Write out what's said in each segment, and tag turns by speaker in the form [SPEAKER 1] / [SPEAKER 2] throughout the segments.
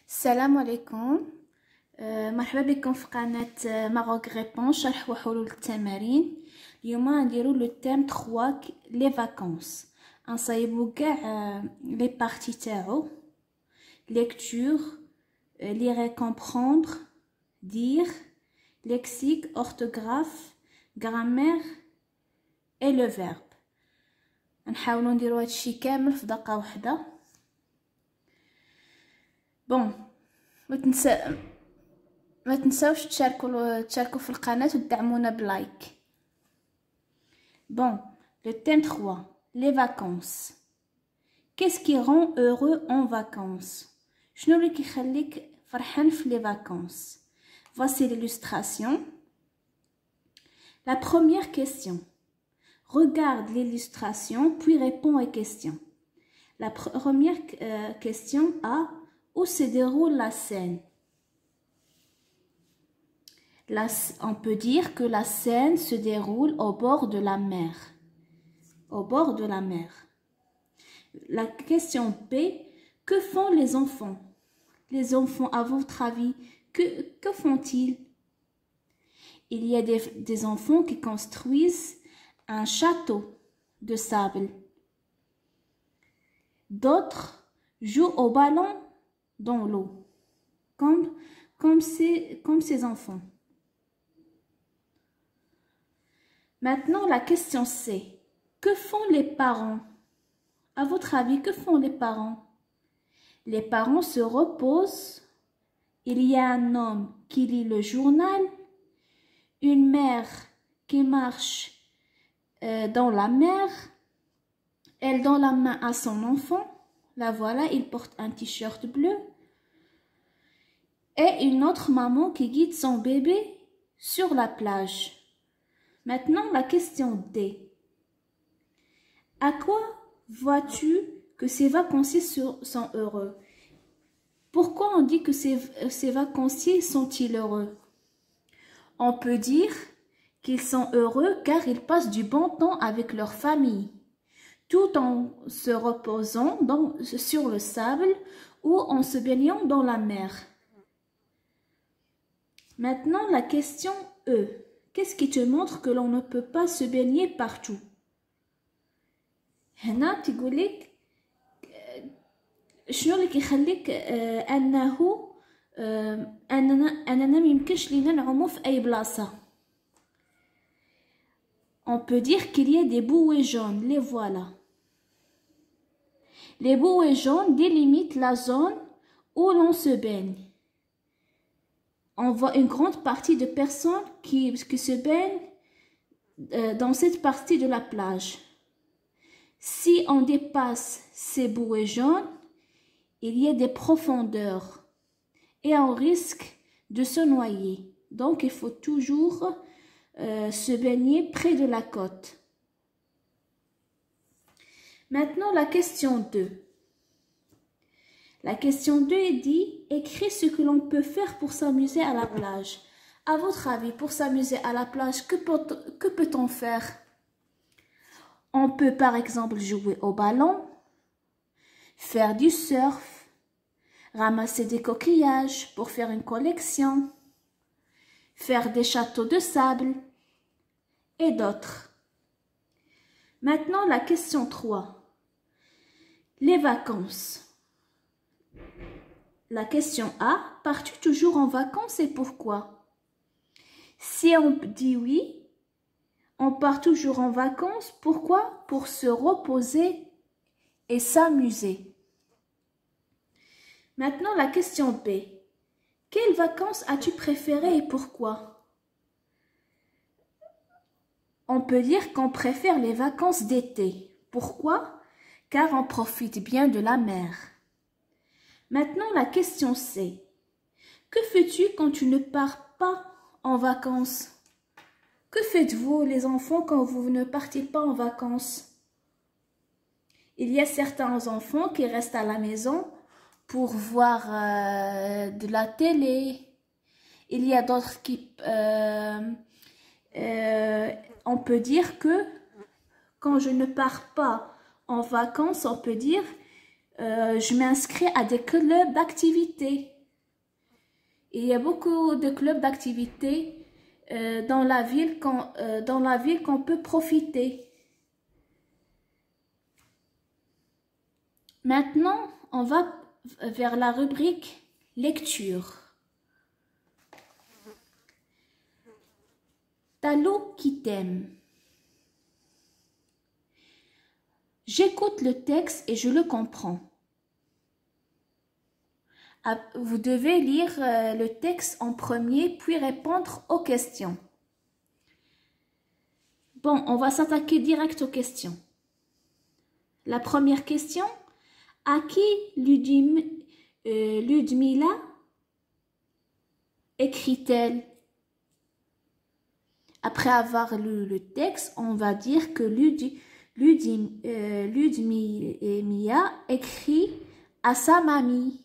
[SPEAKER 1] السلام عليكم. مرحبا بكم في قناة ماروك ريبونس شرح وحلول التمارين. اليوم نديرو لو تيم 3 لي فاكونس، نصايبو كاع لي بارتي تاعو: ليكتور، lire et comprendre, dire, lexique, orthographe, grammaire et le verbe. نحاولوا نديرو هادشي كامل في دقة واحدة. بون، ما تنساوش تشاركوا في القناة وتدعمونا بلايك. Bon, le thème 3, les vacances. Qu'est-ce qui rend heureux en vacances? شنو اللي كيخليك فرحان في les vacances? Voici l'illustration. La première question. Regarde l'illustration puis réponds aux questions. La première question A. Où se déroule la scène? On peut dire que la scène se déroule au bord de la mer. Au bord de la mer. La question B. Que font les enfants? Les enfants, à votre avis, que font-ils? Il y a des enfants qui construisent un château de sable. D'autres jouent au ballon dans l'eau, comme ces enfants. Maintenant, la question C. Que font les parents? À votre avis, que font les parents? Les parents se reposent. Il y a un homme qui lit le journal, une mère qui marche dans la mer, elle donne la main à son enfant. La voilà, il porte un t-shirt bleu. Et une autre maman qui guide son bébé sur la plage. Maintenant, la question D. À quoi vois-tu que ces vacanciers sont heureux? Pourquoi on dit que ces vacanciers sont-ils heureux? On peut dire qu'ils sont heureux car ils passent du bon temps avec leur famille, tout en se reposant sur le sable ou en se baignant dans la mer. Maintenant, la question E. Qu'est-ce qui te montre que l'on ne peut pas se baigner partout? هنا تقولك شنو اللي كيخليك أننا ميمكنش لينا نعومو في أي بلاصة. On peut dire qu'il y a des bouées jaunes, les voilà. Les bouées jaunes délimitent la zone où l'on se baigne. On voit une grande partie de personnes qui se baignent dans cette partie de la plage. Si on dépasse ces bouées jaunes, il y a des profondeurs et on risque de se noyer. Donc, il faut toujours se baigner près de la côte. Maintenant, la question 2. La question 2 dit « Écris ce que l'on peut faire pour s'amuser à la plage. » À votre avis, pour s'amuser à la plage, que peut-on faire? On peut par exemple jouer au ballon, faire du surf, ramasser des coquillages pour faire une collection, faire des châteaux de sable et d'autres. Maintenant, la question 3. Les vacances. La question A. Pars-tu toujours en vacances et pourquoi? Si on dit oui, on part toujours en vacances. Pourquoi? Pour se reposer et s'amuser. Maintenant, la question B. Quelles vacances as-tu préférées et pourquoi? On peut dire qu'on préfère les vacances d'été. Pourquoi? Car on profite bien de la mer. Maintenant, la question C. Que fais-tu quand tu ne pars pas en vacances? Que faites-vous, les enfants, quand vous ne partez pas en vacances? Il y a certains enfants qui restent à la maison pour voir de la télé. Il y a d'autres qui... on peut dire que quand je ne pars pas en vacances, on peut dire je m'inscris à des clubs d'activités. Il y a beaucoup de clubs d'activités dans la ville qu'on peut profiter. Maintenant, on va vers la rubrique lecture. Talou qui t'aime. J'écoute le texte et je le comprends. Vous devez lire le texte en premier, puis répondre aux questions. Bon, on va s'attaquer direct aux questions. La première question, à qui Ludmila écrit-elle? Après avoir lu le texte, on va dire que Ludmila écrit à sa mamie.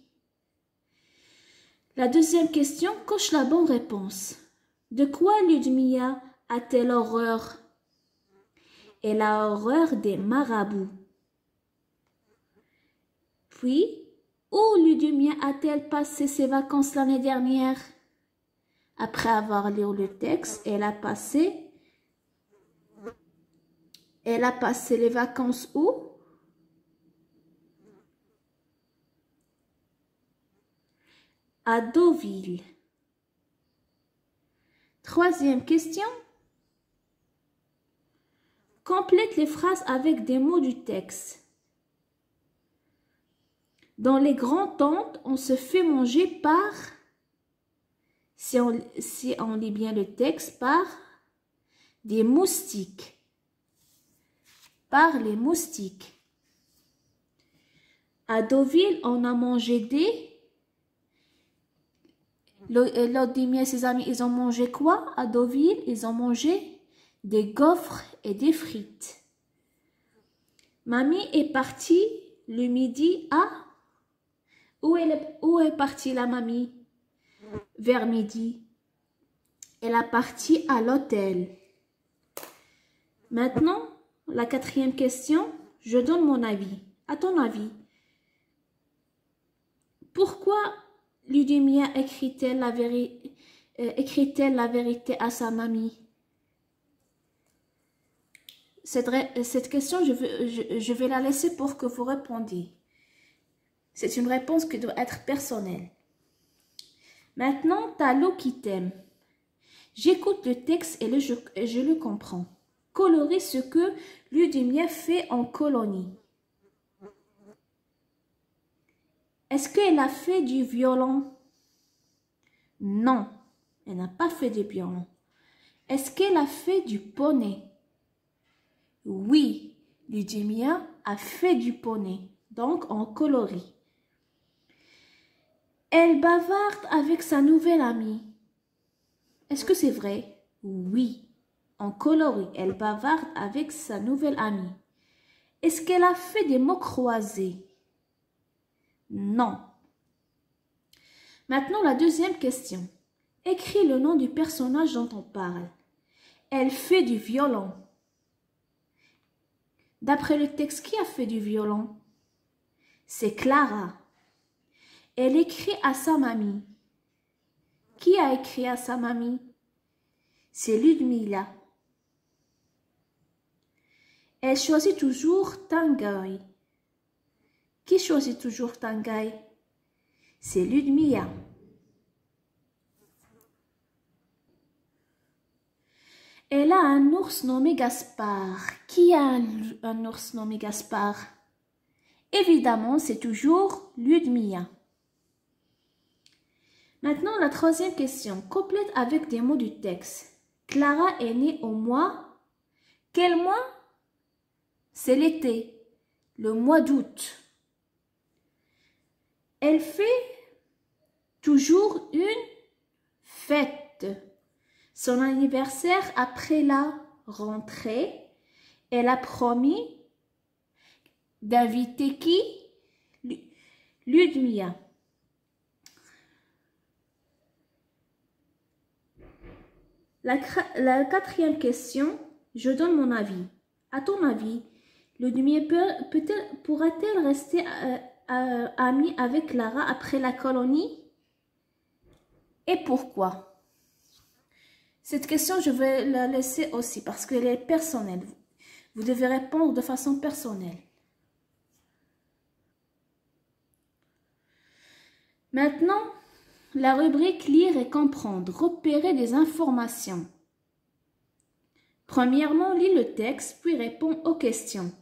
[SPEAKER 1] La deuxième question, coche la bonne réponse. De quoi Ludmila a-t-elle horreur? Elle a horreur des marabouts. Puis, où Ludmila a-t-elle passé ses vacances l'année dernière? Après avoir lu le texte, elle a passé les vacances où? À Deauville. Troisième question. Complète les phrases avec des mots du texte. Dans les grands-tantes, on se fait manger par, si on lit bien le texte, par des moustiques. Par les moustiques. À Deauville, on a mangé des... L'autre dit, ses amis, ils ont mangé quoi? À Deauville, ils ont mangé des gaufres et des frites. Mamie est partie le midi à... Où est partie la mamie? Vers midi. Elle est partie à l'hôtel. Maintenant, la quatrième question, je donne mon avis. À ton avis, pourquoi Ludmila écrit-elle la vérité à sa mamie? Cette question, je vais la laisser pour que vous répondiez. C'est une réponse qui doit être personnelle. Maintenant, Talou qui t'aime. J'écoute le texte et je le comprends. Colorer ce que Ludmila fait en colonie. Est-ce qu'elle a fait du violon? Non, elle n'a pas fait du violon. Est-ce qu'elle a fait du poney? Oui, Ludmila a fait du poney, donc en coloris. Elle bavarde avec sa nouvelle amie. Est-ce que c'est vrai? Oui, en coloris, elle bavarde avec sa nouvelle amie. Est-ce qu'elle a fait des mots croisés? Non. Maintenant, la deuxième question. Écris le nom du personnage dont on parle. Elle fait du violon. D'après le texte, qui a fait du violon? C'est Clara. Elle écrit à sa mamie. Qui a écrit à sa mamie? C'est Ludmila. Elle choisit toujours Tanguy. Qui choisit toujours Tanguy? C'est Ludmila. Elle a un ours nommé Gaspard. Qui a un ours nommé Gaspard? Évidemment, c'est toujours Ludmila. Maintenant, la troisième question. Complète avec des mots du texte. Clara est née au mois... Quel mois? C'est l'été. Le mois d'août. Elle fait toujours une fête. Son anniversaire après la rentrée. Elle a promis d'inviter qui? Ludmila. La quatrième question, je donne mon avis. À ton avis, Ludmila pourra-t-elle rester amie avec Clara après la colonie? et pourquoi? Cette question, je vais la laisser aussi parce qu'elle est personnelle. Vous devez répondre de façon personnelle. Maintenant, la rubrique lire et comprendre, repérer des informations. Premièrement, lis le texte, puis réponds aux questions.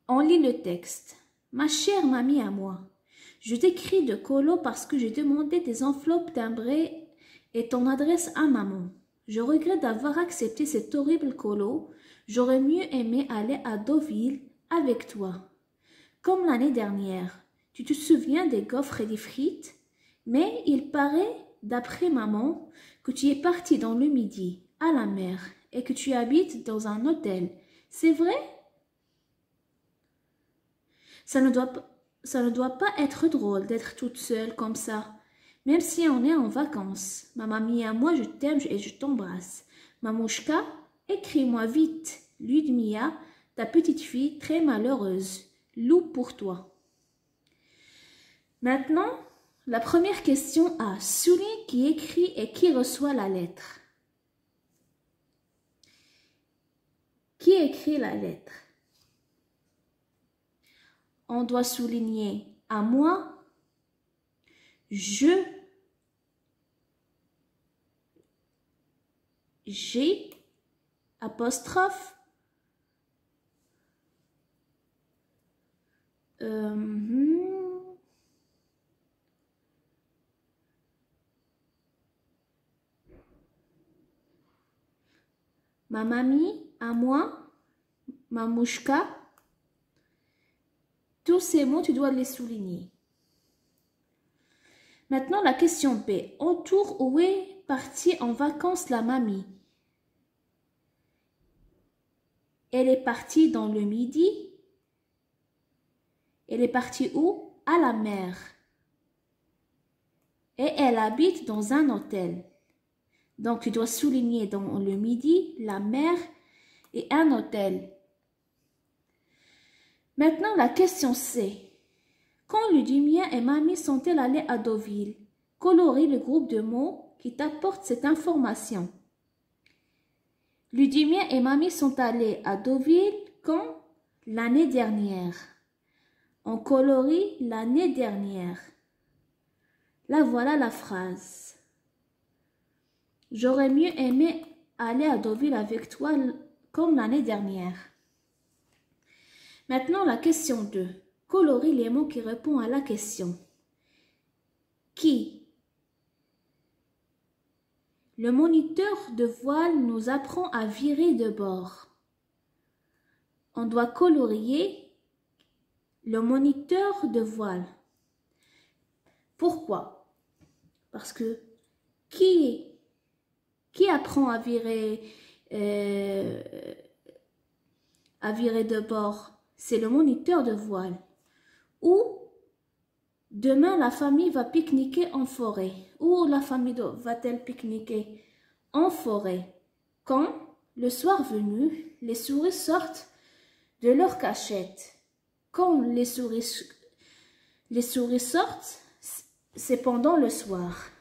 [SPEAKER 1] On lit le texte. Ma chère mamie à moi, je t'écris de Colo parce que j'ai demandé des enveloppes timbrées et ton adresse à maman. Je regrette d'avoir accepté cet horrible Colo. J'aurais mieux aimé aller à Deauville avec toi. Comme l'année dernière, tu te souviens des gaufres et des frites? Mais il paraît, d'après maman, que tu es partie dans le midi, à la mer, et que tu habites dans un hôtel. C'est vrai? Ça ne doit pas être drôle d'être toute seule comme ça, même si on est en vacances. Ma mamie et moi, je t'aime et je t'embrasse. Mamouchka, écris-moi vite. Ludmilla, ta petite fille très malheureuse. Lou pour toi. Maintenant, la première question A. Souligne qui écrit et qui reçoit la lettre. Qui écrit la lettre? On doit souligner à moi, je, j'ai, apostrophe, ma mamie, à moi, mamouchka. Tous ces mots, tu dois les souligner. Maintenant, la question B. Entoure où est partie en vacances la mamie? Elle est partie dans le midi. Elle est partie où? À la mer. Et elle habite dans un hôtel. Donc, tu dois souligner dans le midi, la mer et un hôtel. Maintenant, la question C. Quand Ludmilla et mamie sont-elles allées à Deauville? Colorie le groupe de mots qui t'apportent cette information. Ludmilla et mamie sont allées à Deauville quand? L'année dernière. On colorie l'année dernière. Là, voilà la phrase. J'aurais mieux aimé aller à Deauville avec toi comme l'année dernière. Maintenant, la question 2. Colorie les mots qui répondent à la question. Qui? Le moniteur de voile nous apprend à virer de bord. On doit colorier le moniteur de voile. Pourquoi? Parce que qui apprend à virer de bord? C'est le moniteur de voile. Ou demain la famille va pique-niquer en forêt. Où la famille va-t-elle pique-niquer? En forêt. Quand, le soir venu, les souris sortent de leur cachette. Quand les souris sortent, c'est pendant le soir.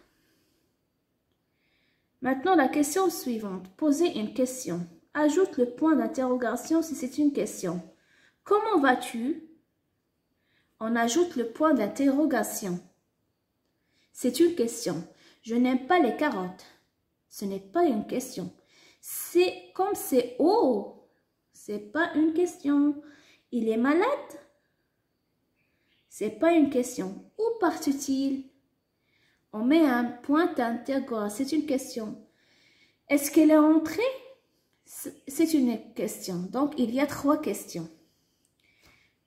[SPEAKER 1] Maintenant, la question suivante. Posez une question. Ajoute le point d'interrogation si c'est une question. Comment vas-tu? On ajoute le point d'interrogation. C'est une question. Je n'aime pas les carottes. Ce n'est pas une question. C'est comme c'est oh. C'est pas une question. Il est malade? C'est pas une question. Où part-il? On met un point d'interrogation. C'est une question. Est-ce qu'elle est rentrée? C'est une question. Donc, il y a 3 questions.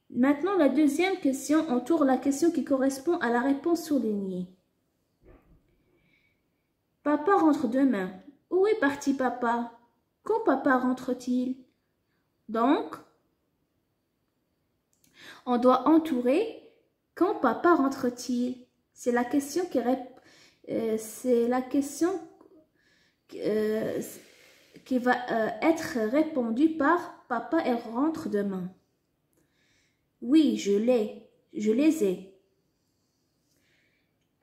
[SPEAKER 1] Maintenant, la deuxième question entoure la question qui correspond à la réponse soulignée. Papa rentre demain. Où est parti papa? Quand papa rentre-t-il? Donc, on doit entourer quand papa rentre-t-il? C'est la question qui va être répondue par papa elle rentre demain. Oui, je les ai.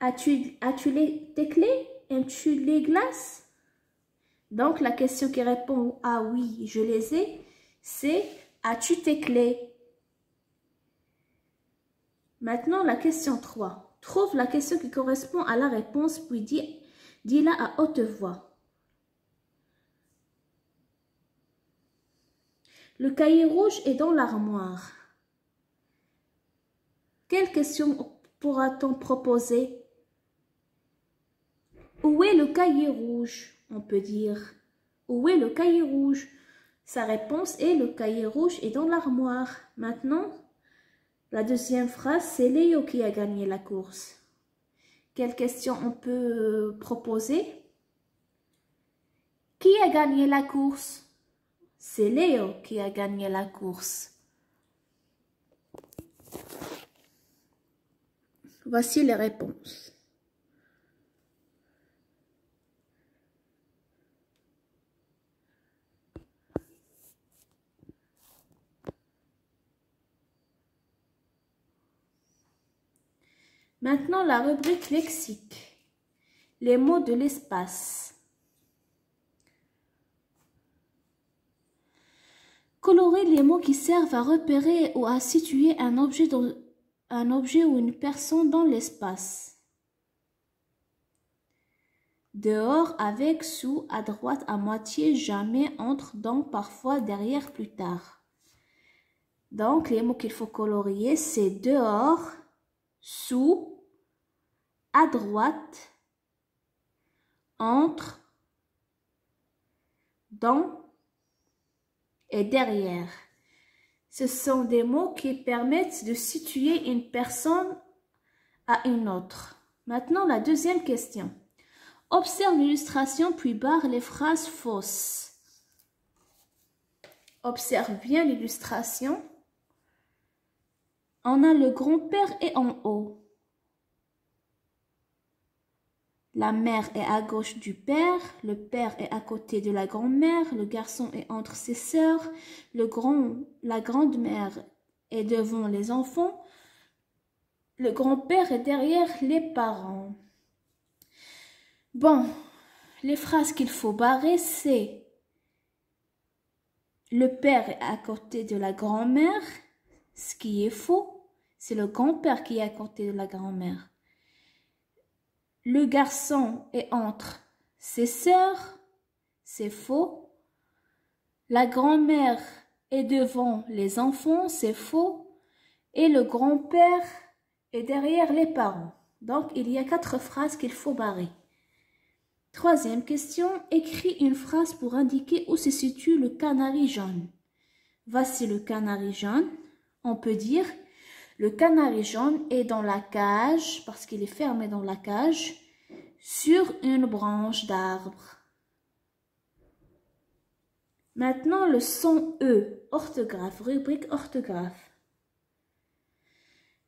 [SPEAKER 1] As-tu tes clés? Aimes-tu les glaces? Donc, la question qui répond à oui, je les ai, c'est as-tu tes clés? Maintenant, la question 3. Trouve la question qui correspond à la réponse, puis dis-la à haute voix. Le cahier rouge est dans l'armoire. Quelle question pourra-t-on proposer? Où est le cahier rouge? On peut dire. Où est le cahier rouge? Sa réponse est le cahier rouge est dans l'armoire. Maintenant, la deuxième phrase, c'est Léo qui a gagné la course. Quelle question on peut proposer? Qui a gagné la course? C'est Léo qui a gagné la course. Voici les réponses. Maintenant, la rubrique lexique. Les mots de l'espace. Colorer les mots qui servent à repérer ou à situer un objet ou une personne dans l'espace. Dehors, avec, sous, à droite, à moitié, jamais, entre, dans, parfois, derrière, plus tard. Donc, les mots qu'il faut colorier, c'est dehors, sous, à droite, entre, dans et derrière. Ce sont des mots qui permettent de situer une personne à une autre. Maintenant, la deuxième question. Observe l'illustration puis barre les phrases fausses. Observe bien l'illustration. On a le grand-père est en haut. La mère est à gauche du père, le père est à côté de la grand-mère, le garçon est entre ses sœurs, la grande-mère est devant les enfants, le grand-père est derrière les parents. Bon, les phrases qu'il faut barrer, c'est le père est à côté de la grand-mère, ce qui est faux, c'est le grand-père qui est à côté de la grand-mère. Le garçon est entre ses sœurs, c'est faux. La grand-mère est devant les enfants, c'est faux. Et le grand-père est derrière les parents. Donc, il y a 4 phrases qu'il faut barrer. Troisième question, écris une phrase pour indiquer où se situe le canari jaune. Voici le canari jaune. On peut dire le canari jaune est dans la cage, parce qu'il est fermé dans la cage, sur une branche d'arbre. Maintenant, le son E, orthographe, rubrique orthographe.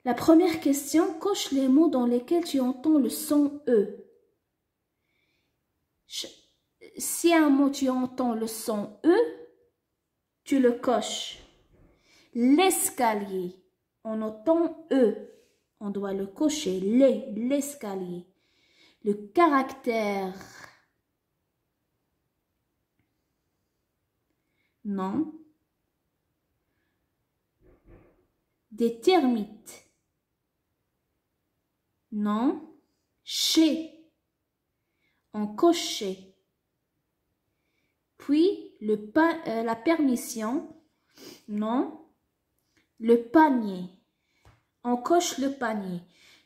[SPEAKER 1] La première question, coche les mots dans lesquels tu entends le son E. Si un mot tu entends le son E, tu le coches. L'escalier, on entend E, on doit le cocher, l'escalier. Le caractère, non. Des termites, non. Chez, on cochait. Puis la permission, non. Le panier, on coche le panier.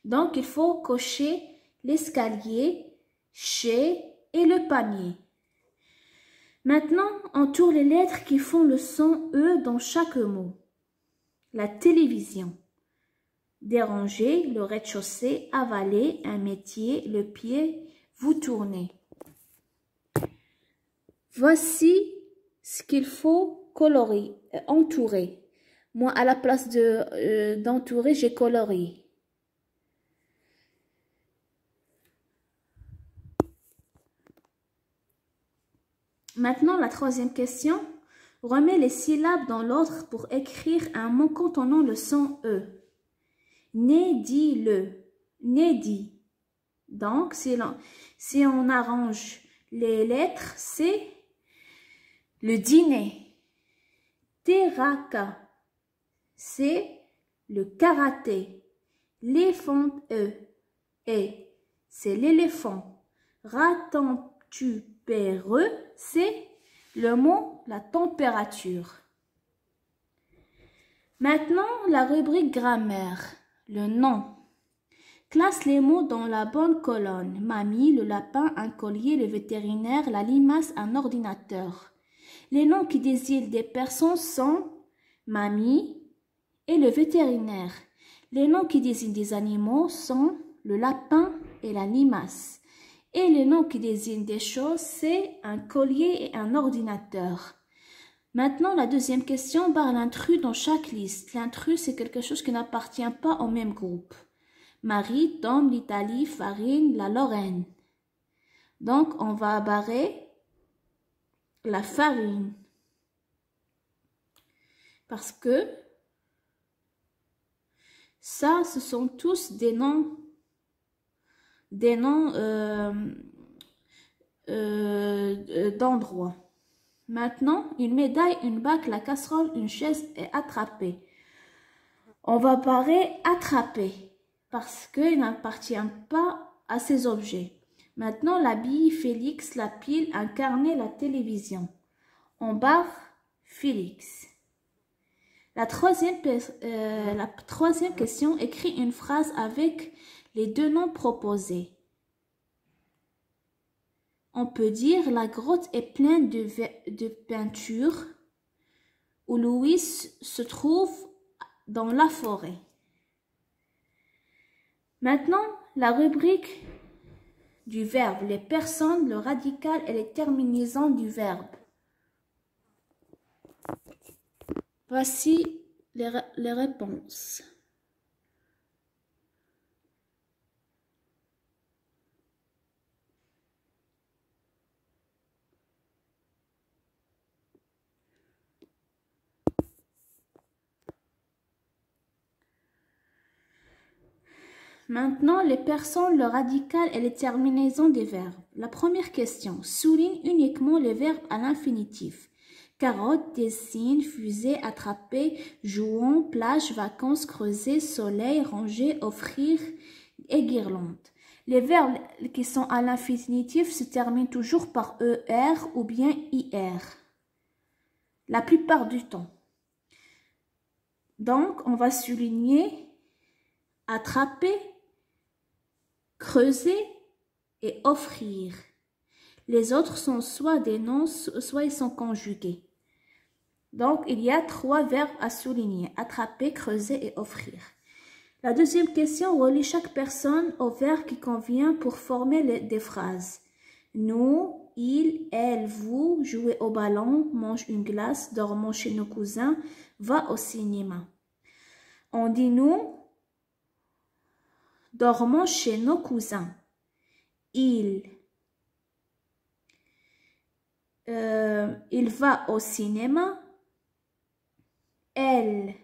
[SPEAKER 1] Donc, il faut cocher l'escalier, chez et le panier. Maintenant, entoure les lettres qui font le son E dans chaque mot. La télévision, déranger, le rez-de-chaussée, avaler, un métier, le pied, vous tournez. Voici ce qu'il faut colorer, entourer. Moi, à la place d'entourer, j'ai coloré. Maintenant, la troisième question. Remets les syllabes dans l'ordre pour écrire un mot contenant le son E. Né dit le. Né dit. Donc, si on arrange les lettres, c'est le dîner. Teraka, c'est le karaté. L'éléphant, c'est l'éléphant. Ratentupéreux, c'est le mot la température. Maintenant, la rubrique grammaire. Le nom. Classe les mots dans la bonne colonne. Mamie, le lapin, un collier, le vétérinaire, la limace, un ordinateur. Les noms qui désignent des personnes sont mamie et le vétérinaire. Les noms qui désignent des animaux sont le lapin et la limace. Et les noms qui désignent des choses, c'est un collier et un ordinateur. Maintenant, la deuxième question barre l'intrus dans chaque liste. L'intrus, c'est quelque chose qui n'appartient pas au même groupe. Marie, Tom, l'Italie, farine, la Lorraine. Donc, on va barrer la farine. Parce que ça, ce sont tous des noms d'endroits. Maintenant, une médaille, une bague, la casserole, une chaise est attrapée. On va barrer attraper parce qu'il n'appartient pas à ces objets. Maintenant, la bille, Félix, la pile, un carnet, la télévision. On barre Félix. La troisième question, écrit une phrase avec les deux noms proposés. On peut dire la grotte est pleine de peintures où Louis se trouve dans la forêt. Maintenant, la rubrique du verbe, les personnes, le radical et les terminaisons du verbe. Voici les réponses. Maintenant, les personnes, le radical et les terminaisons des verbes. La première question, souligne uniquement les verbes à l'infinitif. Carotte, dessine, fusée, attraper, jouons, plage, vacances, creuser, soleil, ranger, offrir et guirlande. Les verbes qui sont à l'infinitif se terminent toujours par ER ou bien IR. La plupart du temps. Donc, on va souligner attraper, creuser et offrir. Les autres sont soit des noms, soit ils sont conjugués. Donc, il y a 3 verbes à souligner, attraper, creuser et offrir. La deuxième question, relie chaque personne au verbe qui convient pour former des phrases. Nous, il, elle, vous, jouez au ballon, mange une glace, dormons chez nos cousins, va au cinéma. On dit nous, dormons chez nos cousins. Il va au cinéma. Elle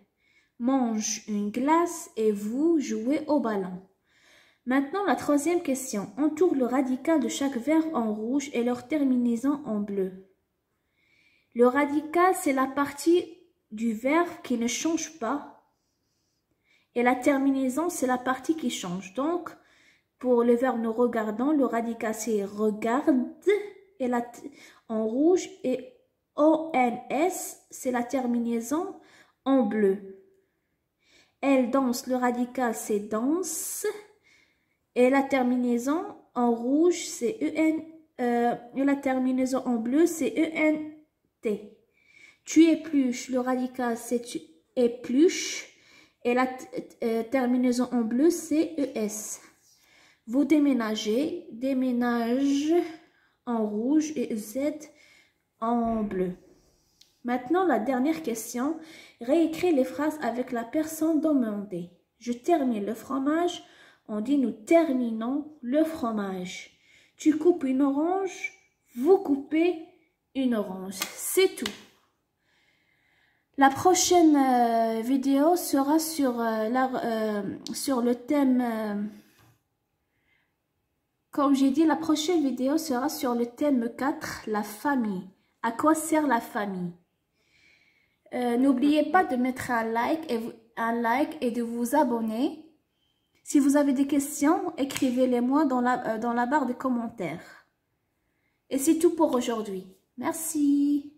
[SPEAKER 1] mange une glace et vous jouez au ballon. Maintenant, la troisième question. Entoure le radical de chaque verbe en rouge et leur terminaison en bleu. Le radical, c'est la partie du verbe qui ne change pas. Et la terminaison, c'est la partie qui change. Donc, pour le verbe nous regardons, le radical c'est regarde et en rouge et ONS, c'est la terminaison en bleu. Elle danse, le radical c'est danse et la terminaison en rouge c'est et la terminaison en bleu c'est ENT. Tu épluches, le radical c'est tu épluches et la terminaison en bleu c'est ES. Vous déménagez, déménage en rouge et Z en bleu. Maintenant, la dernière question. Réécris les phrases avec la personne demandée. Je termine le fromage. On dit nous terminons le fromage. Tu coupes une orange. Vous coupez une orange. C'est tout. La prochaine vidéo sera sur le thème Comme j'ai dit, la prochaine vidéo sera sur le thème 4, la famille. À quoi sert la famille? N'oubliez pas de mettre un like et de vous abonner. Si vous avez des questions, écrivez-les-moi dans la barre de commentaires. Et c'est tout pour aujourd'hui. Merci.